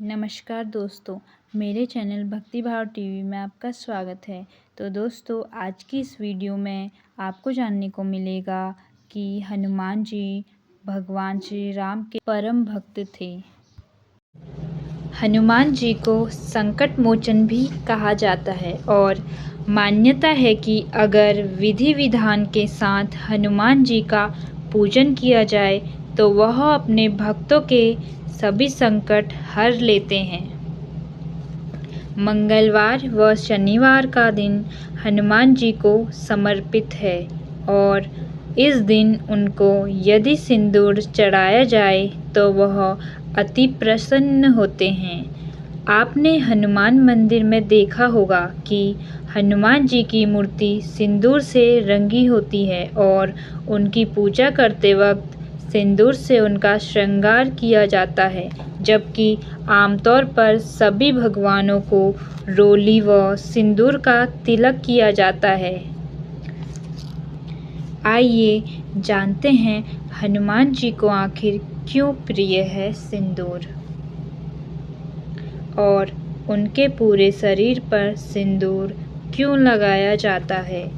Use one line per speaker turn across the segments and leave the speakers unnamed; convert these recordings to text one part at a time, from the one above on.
नमस्कार दोस्तों, मेरे चैनल भक्ति भाव टीवी में आपका स्वागत है। तो दोस्तों, आज की इस वीडियो में आपको जानने को मिलेगा कि हनुमान जी भगवान श्री राम के परम भक्त थे। हनुमान जी को संकट मोचन भी कहा जाता है और मान्यता है कि अगर विधि विधान के साथ हनुमान जी का पूजन किया जाए तो वह अपने भक्तों के सभी संकट हर लेते हैं। मंगलवार व शनिवार का दिन हनुमान जी को समर्पित है और इस दिन उनको यदि सिंदूर चढ़ाया जाए तो वह अति प्रसन्न होते हैं। आपने हनुमान मंदिर में देखा होगा कि हनुमान जी की मूर्ति सिंदूर से रंगी होती है और उनकी पूजा करते वक्त सिंदूर से उनका श्रृंगार किया जाता है, जबकि आमतौर पर सभी भगवानों को रोली व सिंदूर का तिलक किया जाता है। आइए जानते हैं हनुमान जी को आखिर क्यों प्रिय है सिंदूर और उनके पूरे शरीर पर सिंदूर क्यों लगाया जाता है।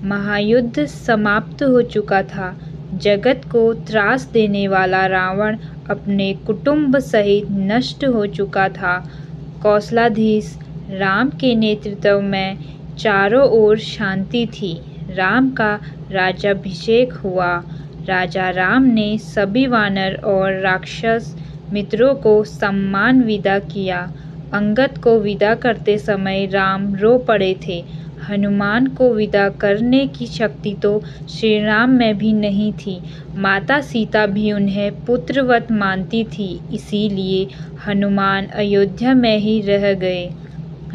महायुद्ध समाप्त हो चुका था। जगत को त्रास देने वाला रावण अपने कुटुंब सहित नष्ट हो चुका था। कौशलाधीश राम के नेतृत्व में चारों ओर शांति थी। राम का राज्याभिषेक हुआ। राजा राम ने सभी वानर और राक्षस मित्रों को सम्मान विदा किया। अंगद को विदा करते समय राम रो पड़े थे। हनुमान को विदा करने की शक्ति तो श्री राम में भी नहीं थी। माता सीता भी उन्हें पुत्रवत मानती थी, इसीलिए हनुमान अयोध्या में ही रह गए।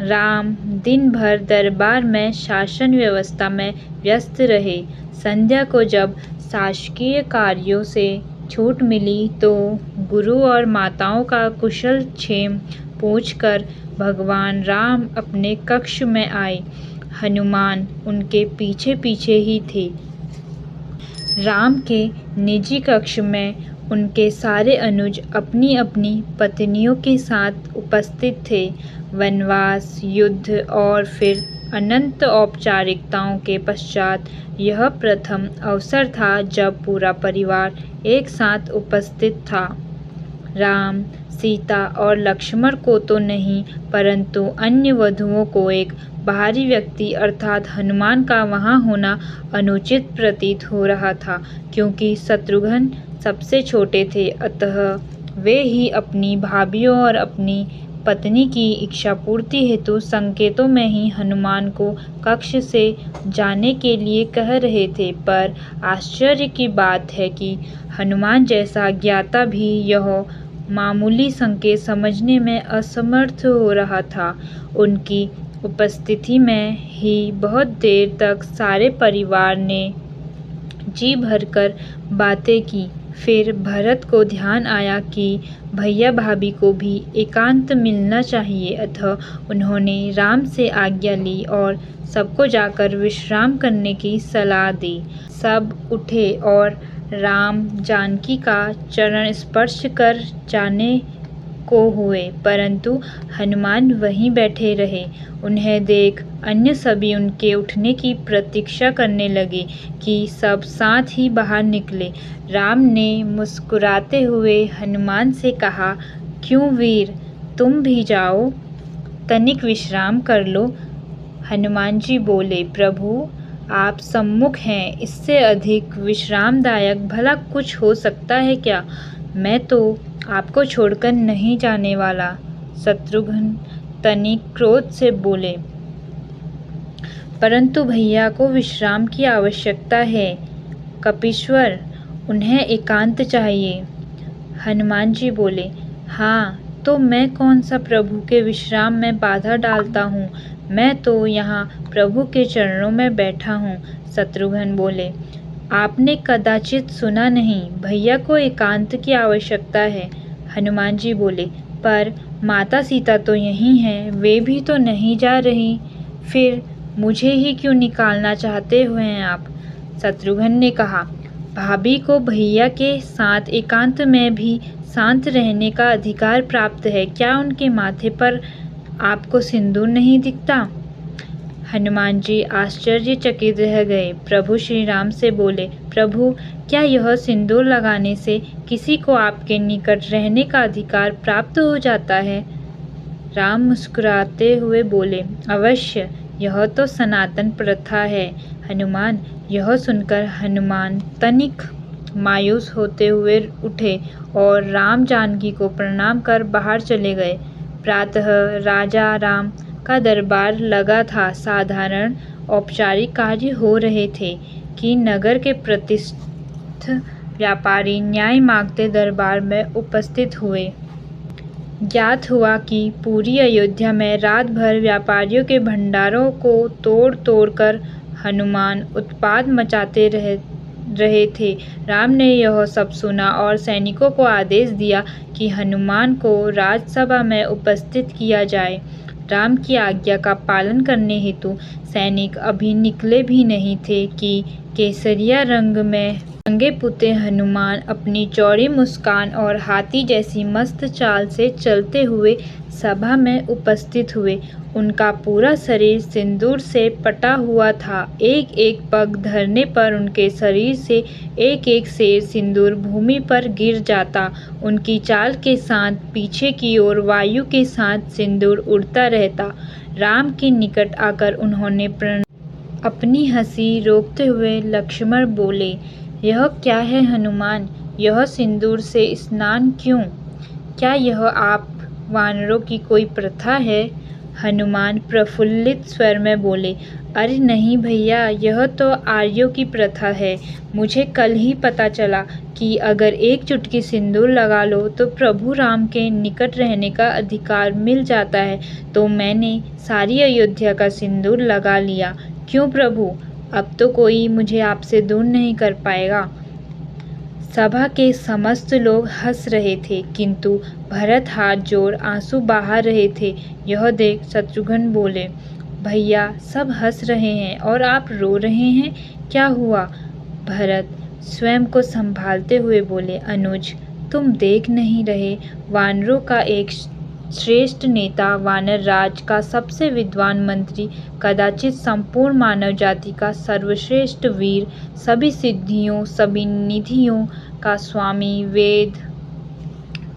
राम दिन भर दरबार में शासन व्यवस्था में व्यस्त रहे। संध्या को जब शासकीय कार्यों से छूट मिली तो गुरु और माताओं का कुशल क्षेम पूछकर भगवान राम अपने कक्ष में आए। हनुमान उनके पीछे पीछे ही थे। राम के निजी कक्ष में उनके सारे अनुज अपनी अपनी पत्नियों के साथ उपस्थित थे। वनवास, युद्ध और फिर अनंत औपचारिकताओं के पश्चात यह प्रथम अवसर था जब पूरा परिवार एक साथ उपस्थित था। राम, सीता और लक्ष्मण को तो नहीं, परंतु अन्य वधुओं को एक बाहरी व्यक्ति अर्थात हनुमान का वहां होना अनुचित प्रतीत हो रहा था, क्योंकि शत्रुघ्न सबसे छोटे थे। अतः वे ही अपनी भाभीयों और अपनी पत्नी की इच्छा पूर्ति हेतु संकेतों में ही हनुमान को कक्ष से जाने के लिए कह रहे थे। पर आश्चर्य की बात है कि हनुमान जैसा ज्ञाता भी यह मामूली संकेत समझने में असमर्थ हो रहा था। उनकी उपस्थिति में ही बहुत देर तक सारे परिवार ने जी भरकर बातें की। फिर भरत को ध्यान आया कि भैया भाभी को भी एकांत मिलना चाहिए। अतः उन्होंने राम से आज्ञा ली और सबको जाकर विश्राम करने की सलाह दी। सब उठे और राम जानकी का चरण स्पर्श कर जाने को हुए, परंतु हनुमान वहीं बैठे रहे। उन्हें देख अन्य सभी उनके उठने की प्रतीक्षा करने लगे कि सब साथ ही बाहर निकले। राम ने मुस्कुराते हुए हनुमान से कहा, क्यों वीर, तुम भी जाओ, तनिक विश्राम कर लो। हनुमान जी बोले, प्रभु आप सम्मुख हैं, इससे अधिक विश्रामदायक भला कुछ हो सकता है क्या। मैं तो आपको छोड़कर नहीं जाने वाला। शत्रुघ्न तनिक क्रोध से बोले, परंतु भैया को विश्राम की आवश्यकता है। कपीश्वर, उन्हें एकांत चाहिए। हनुमान जी बोले, हाँ तो मैं कौन सा प्रभु के विश्राम में बाधा डालता हूँ, मैं तो यहाँ प्रभु के चरणों में बैठा हूँ। शत्रुघ्न बोले, आपने कदाचित सुना नहीं, भैया को एकांत की आवश्यकता है। हनुमान जी बोले, पर माता सीता तो यहीं हैं, वे भी तो नहीं जा रही, फिर मुझे ही क्यों निकालना चाहते हुए हैं आप। शत्रुघ्न ने कहा, भाभी को भैया के साथ एकांत में भी शांत रहने का अधिकार प्राप्त है। क्या उनके माथे पर आपको सिंदूर नहीं दिखता? हनुमान जी आश्चर्यचकित रह गए। प्रभु श्री राम से बोले, प्रभु, क्या यह सिंदूर लगाने से किसी को आपके निकट रहने का अधिकार प्राप्त हो जाता है? राम मुस्कुराते हुए बोले, अवश्य, यह तो सनातन प्रथा है। हनुमान, यह सुनकर हनुमान तनिक मायूस होते हुए उठे और राम जानकी को प्रणाम कर बाहर चले गए। प्रातः राजा राम का दरबार लगा था। साधारण औपचारिक कार्य हो रहे थे कि नगर के प्रतिष्ठित व्यापारी न्याय मांगते दरबार में उपस्थित हुए। ज्ञात हुआ कि पूरी अयोध्या में रात भर व्यापारियों के भंडारों को तोड़ तोड़ कर हनुमान उत्पात मचाते रहे थे। राम ने यह सब सुना और सैनिकों को आदेश दिया कि हनुमान को राजसभा में उपस्थित किया जाए। राम की आज्ञा का पालन करने हेतु सैनिक अभी निकले भी नहीं थे कि केसरिया रंग में रंगे पुते हनुमान अपनी चौड़ी मुस्कान और हाथी जैसी मस्त चाल से चलते हुए सभा में उपस्थित हुए। उनका पूरा शरीर सिंदूर से पटा हुआ था। एक एक पग धरने पर उनके शरीर से एक एक सेर सिंदूर भूमि पर गिर जाता। उनकी चाल के साथ पीछे की ओर वायु के साथ सिंदूर उड़ता रहता। राम के निकट आकर उन्होंने अपनी हंसी रोकते हुए लक्ष्मण बोले, यह क्या है हनुमान? यह सिंदूर से स्नान क्यों? क्या यह आप वानरों की कोई प्रथा है? हनुमान प्रफुल्लित स्वर में बोले, अरे नहीं भैया, यह तो आर्यों की प्रथा है। मुझे कल ही पता चला कि अगर एक चुटकी सिंदूर लगा लो तो प्रभु राम के निकट रहने का अधिकार मिल जाता है, तो मैंने सारी अयोध्या का सिंदूर लगा लिया। क्यों प्रभु, अब तो कोई मुझे आपसे दूर नहीं कर पाएगा। सभा के समस्त लोग हंस रहे थे, किंतु भरत हाथ जोड़ आंसू बहा रहे थे। यह देख शत्रुघ्न बोले, भैया, सब हंस रहे हैं और आप रो रहे हैं, क्या हुआ? भरत स्वयं को संभालते हुए बोले, अनुज, तुम देख नहीं रहे, वानरों का एक श्रेष्ठ नेता, वानर राज का सबसे विद्वान मंत्री, कदाचित संपूर्ण मानव जाति का सर्वश्रेष्ठ वीर, सभी सिद्धियों सभी निधियों का स्वामी, वेद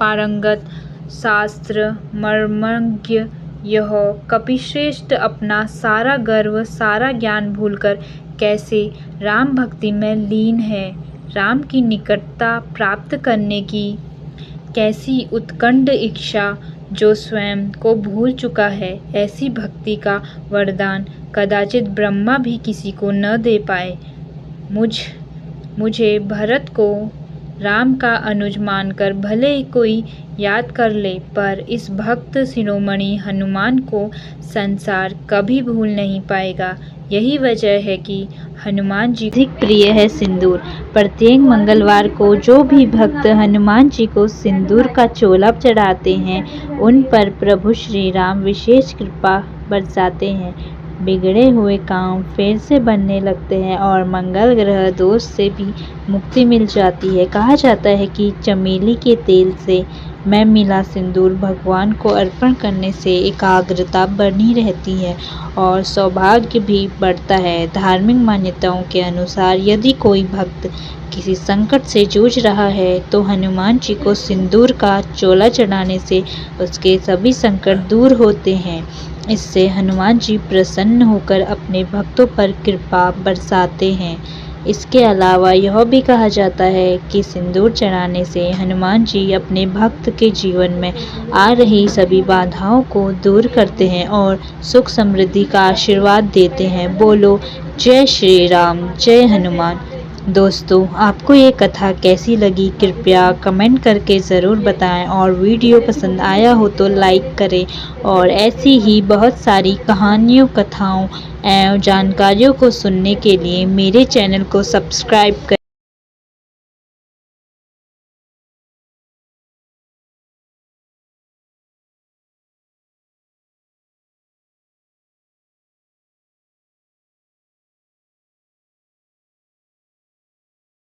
पारंगत, शास्त्र मर्मज्ञ, यह कपिश्रेष्ठ अपना सारा गर्व सारा ज्ञान भूलकर कैसे राम भक्ति में लीन है। राम की निकटता प्राप्त करने की कैसी उत्कंठ इच्छा, जो स्वयं को भूल चुका है। ऐसी भक्ति का वरदान कदाचित ब्रह्मा भी किसी को न दे पाए। मुझे भरत को राम का अनुज मानकर भले ही कोई याद कर ले, पर इस भक्त शिरोमणि हनुमान को संसार कभी भूल नहीं पाएगा। यही वजह है कि हनुमान जी अधिक प्रिय है सिंदूर। प्रत्येक मंगलवार को जो भी भक्त हनुमान जी को सिंदूर का चोला चढ़ाते हैं, उन पर प्रभु श्री राम विशेष कृपा बरसाते हैं। बिगड़े हुए काम फिर से बनने लगते हैं और मंगल ग्रह दोष से भी मुक्ति मिल जाती है। कहा जाता है कि चमेली के तेल से मैं मिला सिंदूर भगवान को अर्पण करने से एकाग्रता बनी रहती है और सौभाग्य भी बढ़ता है। धार्मिक मान्यताओं के अनुसार यदि कोई भक्त किसी संकट से जूझ रहा है तो हनुमान जी को सिंदूर का चोला चढ़ाने से उसके सभी संकट दूर होते हैं। इससे हनुमान जी प्रसन्न होकर अपने भक्तों पर कृपा बरसाते हैं। इसके अलावा यह भी कहा जाता है कि सिंदूर चढ़ाने से हनुमान जी अपने भक्त के जीवन में आ रही सभी बाधाओं को दूर करते हैं और सुख समृद्धि का आशीर्वाद देते हैं। बोलो जय श्री राम, जय हनुमान। दोस्तों, आपको ये कथा कैसी लगी कृपया कमेंट करके ज़रूर बताएं और वीडियो पसंद आया हो तो लाइक करें और ऐसी ही बहुत सारी कहानियों, कथाओं एवं जानकारियों को सुनने के लिए मेरे चैनल को सब्सक्राइब करें।